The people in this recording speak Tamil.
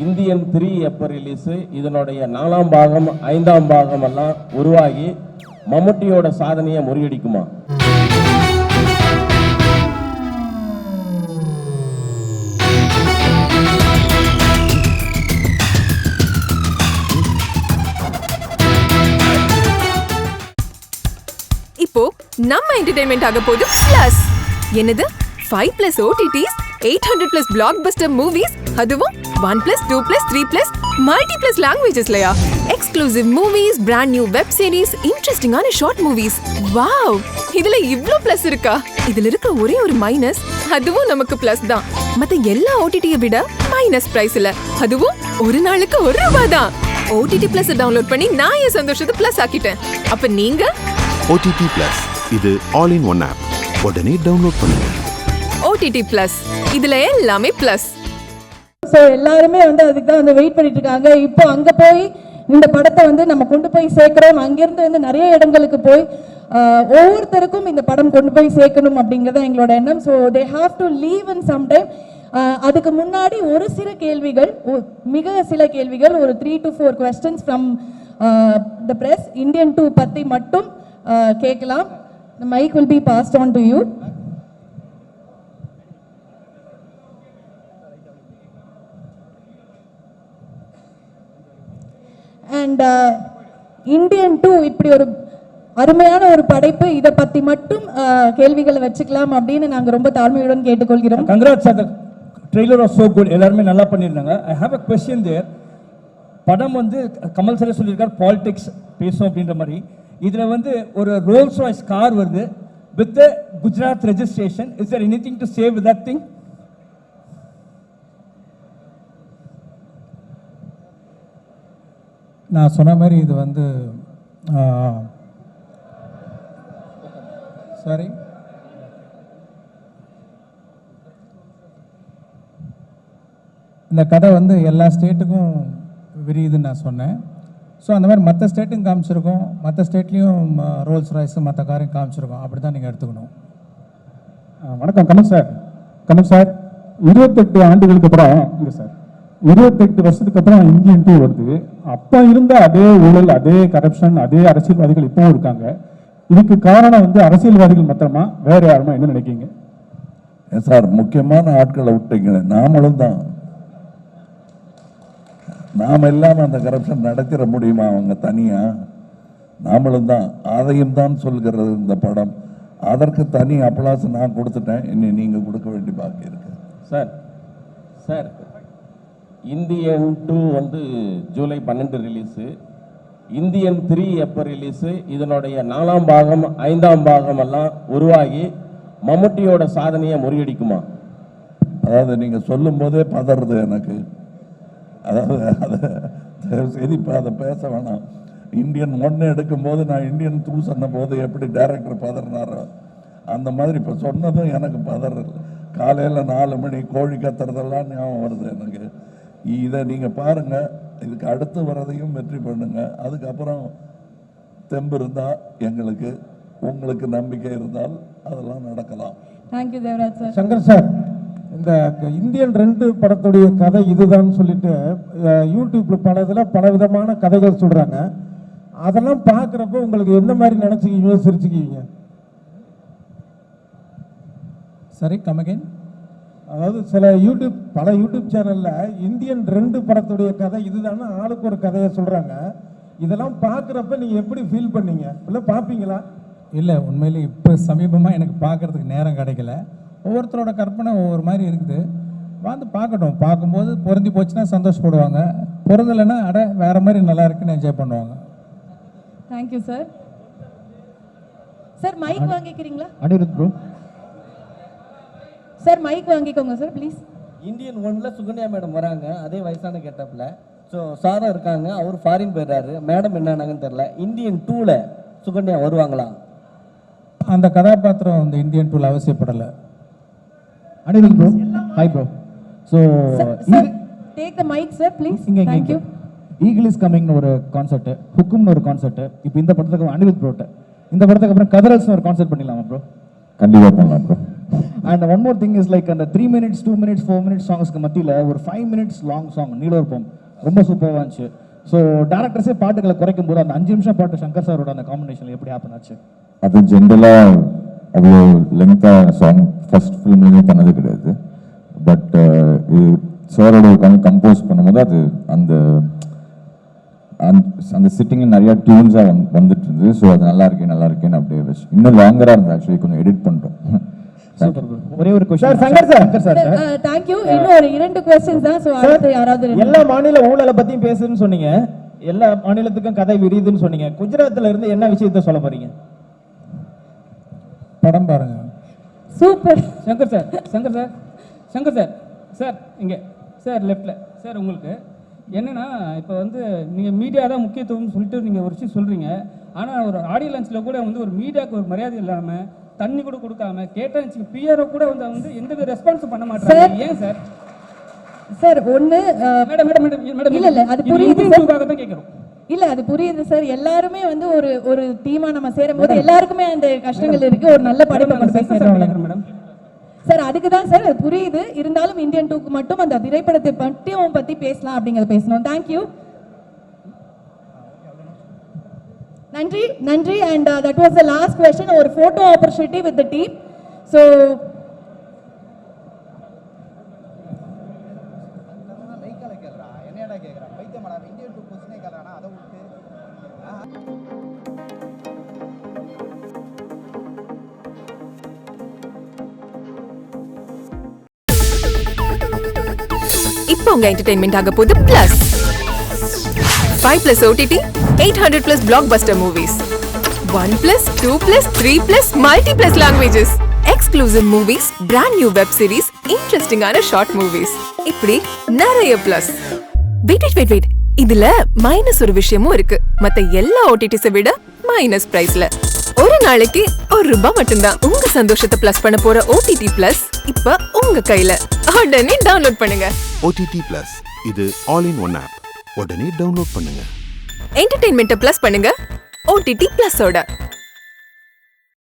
இந்தியன் 3 எப்போ ரிலீஸு, இதனுடைய 4ஆம் பாகம் 5ஆம் பாகம் எல்லாம் உருவாகி மம்முட்டியோட சாதனையை முறியடிக்குமா? இப்போ நம்ம என்டர்டெயின்மெண்ட் ஆக போகுது பிளஸ். என்னது 5+ OTTs, 800+ blockbuster movies, அதுவும் 1+, 2+, 3+ multi+ languagesலயா? Exclusive movies, brand new web series, இன்ட்ரெஸ்டிங்கான ஷார்ட் மூவிஸ். வாவ், இதுல இவ்ளோ பிளஸ் இருக்கா? இதுல இருக்க ஒரே ஒரு மைனஸ், அதுவும் நமக்கு பிளஸ் தான். மத்த எல்லா OTT-யை விட மைனஸ் பிரைஸ்ல, அதுவும் ஒரு நாளுக்கு ₹1 தான். OTT Plus டவுன்லோட் பண்ணி நான் என் சந்தோஷத்தை பிளஸ் ஆக்கிட்டேன். அப்ப நீங்க OTT Plus இது ஆல் இன் ஒன் ஆப். உடனே டவுன்லோட் பண்ணுங்க. OTT Plus இதுல எல்லாமே பிளஸ். ஸோ எல்லாருமே அதுக்கு தான் வெயிட் பண்ணிட்டு இருக்காங்க. இப்போ அங்கே போய் இந்த படத்தை நம்ம கொண்டு போய் சேர்க்குறோம். அங்கேருந்து நிறைய இடங்களுக்கு போய் ஒவ்வொருத்தருக்கும் இந்த படம் கொண்டு போய் சேர்க்கணும் அப்படிங்கிறது எங்களோட எண்ணம். So they have to leave in some time. அதுக்கு முன்னாடி ஒரு சில கேள்விகள், மிக சில கேள்விகள், ஒரு 3 to 4 questions from the press. Indian 2 பற்றி மட்டும் கேட்கலாம். The mic will be passed on to you. And Indian 2 இப்படி ஒரு அருமையான ஒரு படைப்பு, இதை பற்றி மட்டும் கேள்விகளை வச்சுக்கலாம் அப்படின்னு நாங்கள் ரொம்ப தாழ்மையுடன் கேட்டுக்கொள்கிறோம். Congrats, the trailer was so good. எல்லாருமே நல்லா பண்ணிருந்தாங்க. I have a question there. படம் கமல் சார் சொல்லியிருக்கார் பாலிடிக்ஸ் பேசும் அப்படின்ற மாதிரி. இதில் ஒரு ரோல்ஸ் ராய்ஸ் கார் வருது with Gujarat registration. Is there anything to save with that thing? நான் சொன்ன மாதிரி இது சாரி, இந்த கதை எல்லா ஸ்டேட்டுக்கும் விரியுதுன்னு நான் சொன்னேன். ஸோ அந்த மாதிரி மற்ற ஸ்டேட்டும் காமிச்சிருக்கோம், மற்ற ஸ்டேட்லேயும் ரோல்ஸ் ராய்ஸு மற்ற காரையும் காமிச்சிருக்கோம். அப்படி தான் நீங்கள் எடுத்துக்கணும். வணக்கம் கமல் சார். கமல் சார், 28 ஆண்டுகளுக்கு அப்புறம் இல்லை சார், 28 வருஷத்துக்கு அப்புறம் இந்தியன் 2 வருது. அப்போ இருந்த அதே ஊழல், அதே கரப்ஷன், அதே அரசியல்வாதிகள் இப்பவும் இருக்காங்க. இதுக்கு காரணம் அரசியல்வாதிகள் மாத்திரமா, வேற யாருமா? என்ன நினைக்கிறீங்க சார்? முக்கியமான ஆட்களை விட்டீங்களே, நாமளும் தான். நாம் இல்லாமல் அந்த கரப்ஷன் நடத்திட முடியுமா அவங்க தனியா? நாமளும் தான். அதையும் தான் சொல்கிறது இந்த படம். அதற்கு தனி அப்ளாஸ் நான் கொடுத்துட்டேன். இனி நீங்கள் கொடுக்க வேண்டிய பாக்கி இருக்கு. Sir sir Indian 2 July 12 release. Indian 3 எப்போ ரிலீஸு, இதனுடைய 4ஆம் பாகம் 5ஆம் பாகம் எல்லாம் உருவாகி மம்முட்டியோட சாதனையை முறியடிக்குமா? அதாவது நீங்கள் சொல்லும் போதே பதறது எனக்கு. அதாவது சரி, இப்போ அதை பேச வேணாம். இந்தியன் 1 எடுக்கும்போது நான் இந்தியன் 2 சொன்ன போது எப்படி டைரக்டர் பதறினாரோ அந்த மாதிரி இப்போ சொன்னதும் எனக்கு பதறல். காலையில் 4 மணி கோழி கத்துறதெல்லாம் ஞாபகம் வருது எனக்கு. இதை நீங்கள் பாருங்கள். இதுக்கு அடுத்து வரதையும் வெற்றி பண்ணுங்க. அதுக்கப்புறம் தெம்பு இருந்தால் எங்களுக்கு, உங்களுக்கு நம்பிக்கை இருந்தால் அதெல்லாம் நடக்கலாம். Thank you Devaraj sir. Shankar sir, இந்த இந்தியன் 2 படத்துடைய கதை இதுதான் சொல்லிட்டு யூடியூப்ல பல இதில் பல விதமான கதைகள் சொல்றாங்க. அதெல்லாம் பார்க்குறப்போ உங்களுக்கு எந்த மாதிரி நினைச்சுக்குவீங்க, சிரிச்சுக்குவீங்க? சரி, கமகேன். அதாவது பல யூடியூப் சேனல்ல இந்தியன் 2 படத்துடைய கதை இதுதான், ஆளுக்கு ஒரு கதையை சொல்றாங்க. இதெல்லாம் பார்க்குறப்ப நீங்க எப்படி ஃபீல் பண்ணீங்க? இல்லை பார்ப்பீங்களா? இல்லை, உண்மையிலே இப்போ சமீபமாக எனக்கு பார்க்கறதுக்கு நேரம் கிடைக்கல. ஒவ்வொருத்தரோட கற்பனை ஒவ்வொரு மாதிரி இருக்குது. பார்க்கட்டும். பார்க்கும்போது பொருந்தி போச்சுன்னா சந்தோஷப்படுவாங்க, பொருந்தலைன்னா வேற மாதிரி நல்லா இருக்குன்னு என்ஜாய் பண்ணுவாங்க. Thank you sir. சார் மைக் வாங்கிக்கிறீங்களா? அனிருத் ப்ரோ. சார் மைக் வாங்கிக்கோங்க சார் ப்ளீஸ். இந்தியன் 1ல சுகன்யா மேடம் வராங்க, அதே வயசான கெட்டப்ல. ஸோ சாரா இருக்காங்க, அவர் ஃபாரின் போயிடுறாரு. மேடம் என்னன்னாங்கன்னு தெரியல. இந்தியன் 2ல சுகன்யா வருவாங்களா? அந்த கதாபாத்திரம் இந்த இந்தியன் 2ல அவசியப்படலை. Anirudh bro, hi bro. So take the mike sir please. Thank you. Eagle is கமிங்னு ஒரு கான்செர்ட், ஹுக்கும்னு ஒரு கான்செர்ட். இப்போ இந்த படத்துக்கு அனிருத் ப்ரோட்ட, இந்த படத்துக்கு அப்புறம் கதரல்ஸ்னு ஒரு கான்செர்ட் பண்ணிடலாமா ப்ரோ? கண்டிப்பாக பண்ணலாம் bro. And one more thing is like அந்த 3 minutes 2 minutes 4 minutes சாங்ஸ்க்கு மத்தியில் ஒரு 5 minutes லாங் சாங் நீலோர்பம் ரொம்ப சூப்பராக இருந்துச்சு. ஸோ டேரக்டர்ஸே பாட்டுகளை குறைக்கும் போது அந்த 5 நிமிஷம் பாட்டு சங்கர் சாரோட அந்த காம்பினேஷன் எப்படி ஹேப்பன் ஆச்சு? அது ஜென்ரலாக அவ்வளோ லெங்காக சாங் ஃபர்ஸ்ட் ஃபிலிம்லேயுமே பண்ணது கிடையாது. பட் சாரோட கம்போஸ் பண்ணும்போது அது அந்த அந்த சிட்டிங்கில் நிறையா டியூன்ஸாக வந்துட்டு இருந்தது. ஸோ அது நல்லா இருக்கேன்னு அப்படியே வச்சு இன்னும் லாங்கராக இருந்தது. ஆக்சுவலி கொஞ்சம் எடிட் பண்ணிட்டோம். ஒரே ஒரு question Shankar sir thank you. இன்னும் ஒரு 2 क्वेश्चंस தான். சோ அடுத்து யாராவது எல்லா மாநில ஊழலை பத்தியும் பேசுன்னு சொன்னீங்க, எல்லா மாநிலத்துக்கும் கதை விரியுதுன்னு சொன்னீங்க. குஜராத்ல இருந்து என்ன விஷயத்தை சொல்ல போறீங்க? படம் பாருங்க. சூப்பர். சங்கர் சார் இங்கே சார் லெஃப்டில் சார் உங்களுக்கு என்னன்னா இப்போ வந்து நீங்கள் மீடியா தான் முக்கியத்துவம்னு சொல்லிட்டு நீங்கள் ஒரு விஷயம் சொல்கிறீங்க. ஆனால் ஒரு ஆடியோ லான்ச்சில் கூட வந்து ஒரு மீடியாவுக்கு ஒரு மரியாதை இல்லாமல் தண்ணி கூட கொடுக்காம கேட்டாச்சு பிஆர்ஓ கூட வந்து எந்த வித ரெஸ்பான்ஸும் பண்ண மாட்டாங்க. ஏன் சார்? சார் ஒன்று மேடம் இல்ல அது புரியுது சார். தான் கேட்குறோம். இல்ல அது புரியுது சார். எல்லாருமே வந்து ஒரு டீமா நம்ம சேரும்போது எல்லாருக்குமே அந்த கஷ்டங்கள் இருக்கு. ஒரு நல்ல படைப்பை மேடம் சார் அதுக்கு தான் சார் அது புரியுது. இருந்தாலும் இந்தியன் 2க்கு மட்டும் அந்த திரைப்படத்தை பற்றி பேசலாம் அப்படிங்கறத பேசணும். தேங்க்யூ. நன்றி and that was the last question. ஒரு photo opportunity with the team. So இப்போ உங்க என்டர்டெயின்மெண்ட் ஆக போகுது plus 5+ OTT 800+ blockbuster movies 1+, 2+, 3+ multi+ languages exclusive movies brand new web series interesting ஆன short movies இப்படி நிறைய பிளஸ். வெயிட் இதுல மைனஸ் ஒரு விஷயமும் இருக்கு. மத்த எல்லா OTTs விட மைனஸ் பிரைஸ்ல ஒரு நாளைக்கு ₹1 மட்டும்தான். உங்க சந்தோஷத்தை பிளஸ் பண்ண போற OTT பிளஸ் இப்ப உங்க கையில. உடனே டவுன்லோட் பண்ணுங்க. OTT Plus இது ஆல் இன் ஒன் ஆப். உடனே டவுன்லோட் பண்ணுங்க. என்டர்டெயின்மெண்ட்டை பிளஸ் பண்ணுங்க OTT பிளஸோட.